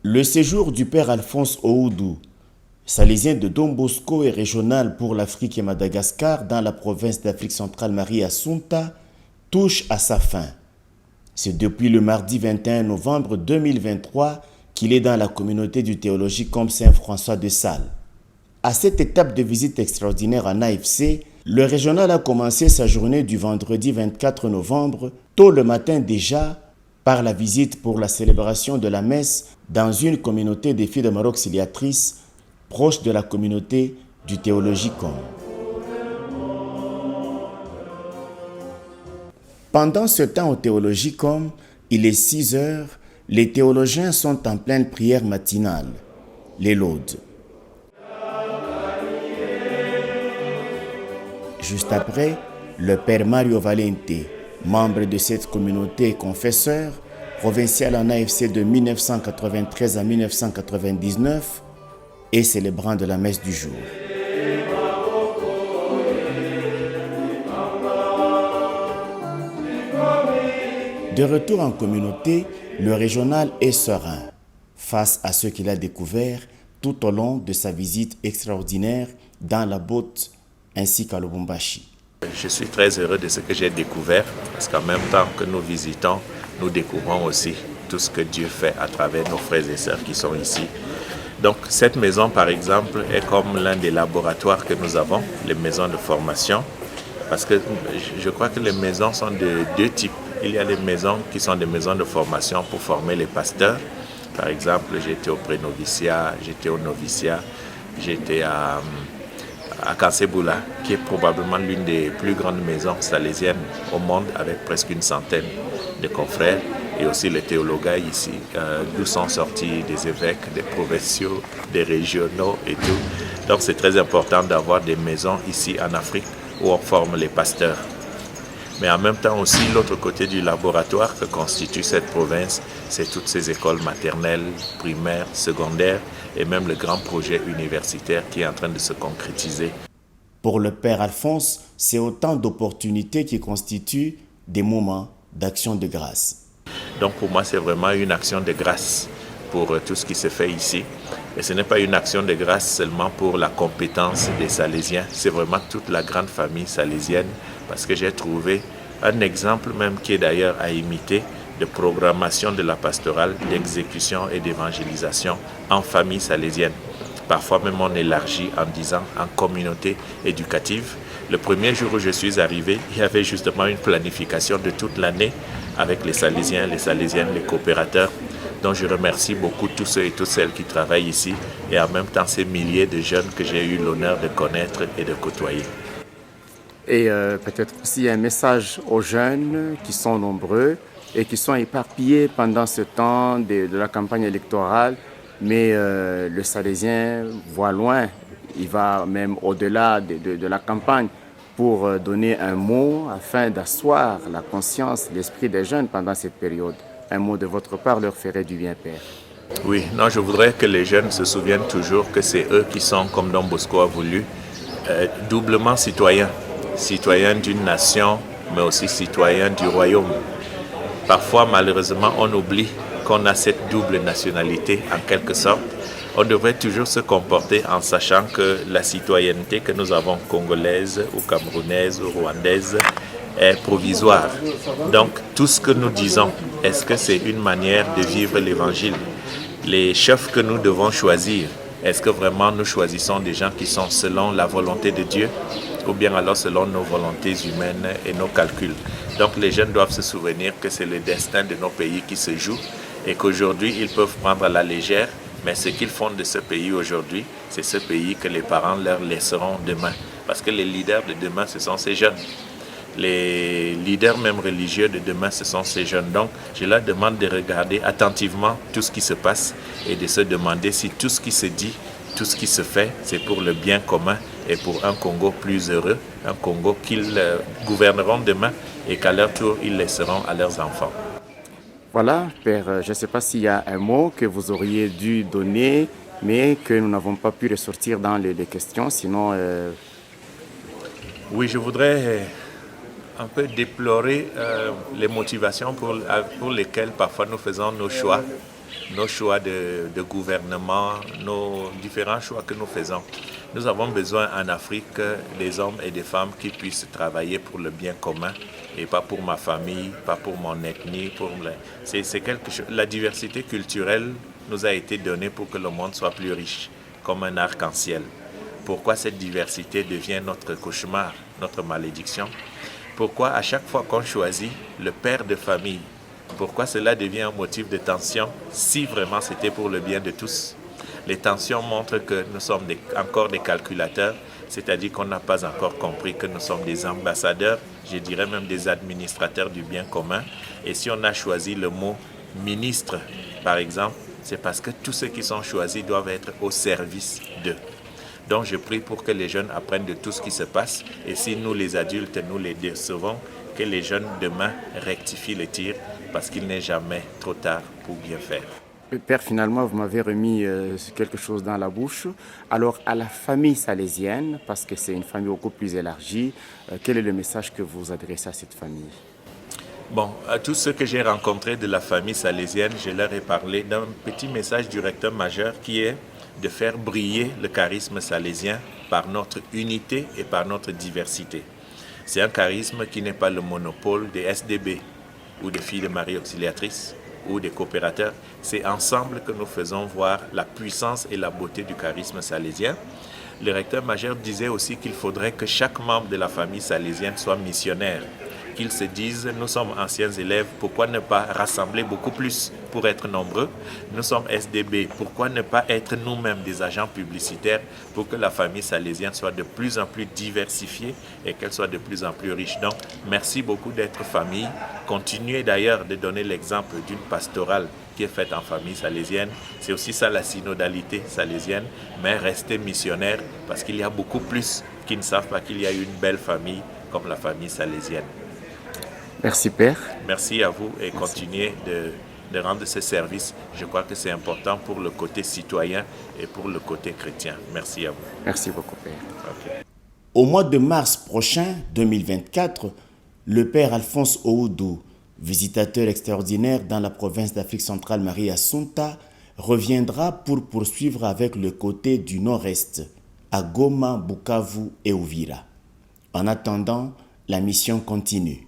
Le séjour du père Alphonse Oudou, salésien de Don Bosco et régional pour l'Afrique et Madagascar dans la province d'Afrique centrale Marie Assunta, touche à sa fin. C'est depuis le mardi 21 novembre 2023 qu'il est dans la communauté du théologicum Saint-François de Sales. À cette étape de visite extraordinaire en AFC, le régional a commencé sa journée du vendredi 24 novembre, tôt le matin déjà, par la visite pour la célébration de la messe dans une communauté des filles de Maroc auxiliatrices proche de la communauté du théologicum. Pendant ce temps au théologicum, il est 6 heures, les théologiens sont en pleine prière matinale, les laudes. Juste après, le père Mario Valente, membre de cette communauté et confesseur, provincial en AFC de 1993 à 1999 et célébrant de la messe du jour. De retour en communauté, le régional est serein face à ce qu'il a découvert tout au long de sa visite extraordinaire dans la Botte ainsi qu'à Lubumbashi. Je suis très heureux de ce que j'ai découvert parce qu'en même temps que nous visitons, nous découvrons aussi tout ce que Dieu fait à travers nos frères et sœurs qui sont ici. Donc cette maison par exemple est comme l'un des laboratoires que nous avons, les maisons de formation, parce que je crois que les maisons sont de deux types. Il y a les maisons qui sont des maisons de formation pour former les pasteurs. Par exemple, j'étais au pré-noviciat, j'étais au noviciat, j'étais à Kanseboula, qui est probablement l'une des plus grandes maisons salésiennes au monde, avec presque une centaine de confrères, et aussi les théologas ici, d'où sont sortis des évêques, des provinciaux, des régionaux et tout. Donc c'est très important d'avoir des maisons ici en Afrique où on forme les pasteurs. Mais en même temps aussi, l'autre côté du laboratoire que constitue cette province, c'est toutes ces écoles maternelles, primaires, secondaires et même le grand projet universitaire qui est en train de se concrétiser. Pour le père Alphonse, c'est autant d'opportunités qui constituent des moments d'action de grâce. Donc pour moi, c'est vraiment une action de grâce pour tout ce qui se fait ici. Et ce n'est pas une action de grâce seulement pour la compétence des Salésiens, c'est vraiment toute la grande famille salésienne, parce que j'ai trouvé un exemple même qui est d'ailleurs à imiter de programmation de la pastorale, d'exécution et d'évangélisation en famille salésienne. Parfois même on élargit en disant en communauté éducative. Le premier jour où je suis arrivé, il y avait justement une planification de toute l'année avec les Salésiens, les Salésiennes, les coopérateurs. Donc je remercie beaucoup tous ceux et toutes celles qui travaillent ici et en même temps ces milliers de jeunes que j'ai eu l'honneur de connaître et de côtoyer. Et peut-être aussi un message aux jeunes qui sont nombreux et qui sont éparpillés pendant ce temps de la campagne électorale. Mais le Salésien voit loin, il va même au-delà de la campagne pour donner un mot afin d'asseoir la conscience, l'esprit des jeunes pendant cette période. Un mot de votre part leur ferait du bien, Père. Oui, non, je voudrais que les jeunes se souviennent toujours que c'est eux qui sont, comme Don Bosco a voulu, doublement citoyens. Citoyens d'une nation, mais aussi citoyens du royaume. Parfois, malheureusement, on oublie qu'on a cette double nationalité, en quelque sorte. On devrait toujours se comporter en sachant que la citoyenneté que nous avons, congolaise ou camerounaise ou rwandaise, est provisoire. Donc, tout ce que nous disons, est-ce que c'est une manière de vivre l'évangile? Les chefs que nous devons choisir, est-ce que vraiment nous choisissons des gens qui sont selon la volonté de Dieu ou bien alors selon nos volontés humaines et nos calculs? Donc les jeunes doivent se souvenir que c'est le destin de nos pays qui se joue et qu'aujourd'hui ils peuvent prendre à la légère, mais ce qu'ils font de ce pays aujourd'hui, c'est ce pays que les parents leur laisseront demain. Parce que les leaders de demain, ce sont ces jeunes. Les leaders même religieux de demain, ce sont ces jeunes. Donc, je leur demande de regarder attentivement tout ce qui se passe et de se demander si tout ce qui se dit, tout ce qui se fait, c'est pour le bien commun et pour un Congo plus heureux, un Congo qu'ils gouverneront demain et qu'à leur tour, ils laisseront à leurs enfants. Voilà, Père, je ne sais pas s'il y a un mot que vous auriez dû donner, mais que nous n'avons pas pu ressortir dans les questions, sinon... Oui, je voudrais un peu déplorer les motivations pour lesquelles parfois nous faisons nos choix nos choix de gouvernement, nos différents choix que nous faisons. Nous avons besoin en Afrique des hommes et des femmes qui puissent travailler pour le bien commun et pas pour ma famille, pas pour mon ethnie. C'est quelque chose. La diversité culturelle nous a été donnée pour que le monde soit plus riche, comme un arc-en-ciel. Pourquoi cette diversité devient notre cauchemar, notre malédiction? Pourquoi à chaque fois qu'on choisit le père de famille, pourquoi cela devient un motif de tension si vraiment c'était pour le bien de tous? Les tensions montrent que nous sommes encore des calculateurs, c'est-à-dire qu'on n'a pas encore compris que nous sommes des ambassadeurs, je dirais même des administrateurs du bien commun. Et si on a choisi le mot ministre, par exemple, c'est parce que tous ceux qui sont choisis doivent être au service d'eux. Donc je prie pour que les jeunes apprennent de tout ce qui se passe. Et si nous, les adultes, nous les décevons, que les jeunes demain rectifient le tir parce qu'il n'est jamais trop tard pour bien faire. Père, finalement, vous m'avez remis quelque chose dans la bouche. Alors, à la famille salésienne, parce que c'est une famille beaucoup plus élargie, quel est le message que vous adressez à cette famille? Bon, à tous ceux que j'ai rencontrés de la famille salésienne, je leur ai parlé d'un petit message du recteur majeur qui est de faire briller le charisme salésien par notre unité et par notre diversité. C'est un charisme qui n'est pas le monopole des SDB ou des filles de Marie Auxiliatrice ou des coopérateurs. C'est ensemble que nous faisons voir la puissance et la beauté du charisme salésien. Le recteur majeur disait aussi qu'il faudrait que chaque membre de la famille salésienne soit missionnaire. Qu'ils se disent, nous sommes anciens élèves, pourquoi ne pas rassembler beaucoup plus pour être nombreux? Nous sommes SDB, pourquoi ne pas être nous-mêmes des agents publicitaires pour que la famille salésienne soit de plus en plus diversifiée et qu'elle soit de plus en plus riche? Donc, merci beaucoup d'être famille. Continuez d'ailleurs de donner l'exemple d'une pastorale qui est faite en famille salésienne. C'est aussi ça la synodalité salésienne, mais restez missionnaires parce qu'il y a beaucoup plus qui ne savent pas qu'il y a une belle famille comme la famille salésienne. Merci Père. Merci à vous et continuez de rendre ce service. Je crois que c'est important pour le côté citoyen et pour le côté chrétien. Merci à vous. Merci beaucoup Père. Okay. Au mois de mars prochain, 2024, le Père Alphonse Oudou, visitateur extraordinaire dans la province d'Afrique centrale Marie Assunta, reviendra pour poursuivre avec le côté du nord-est, à Goma, Bukavu et Uvira. En attendant, la mission continue.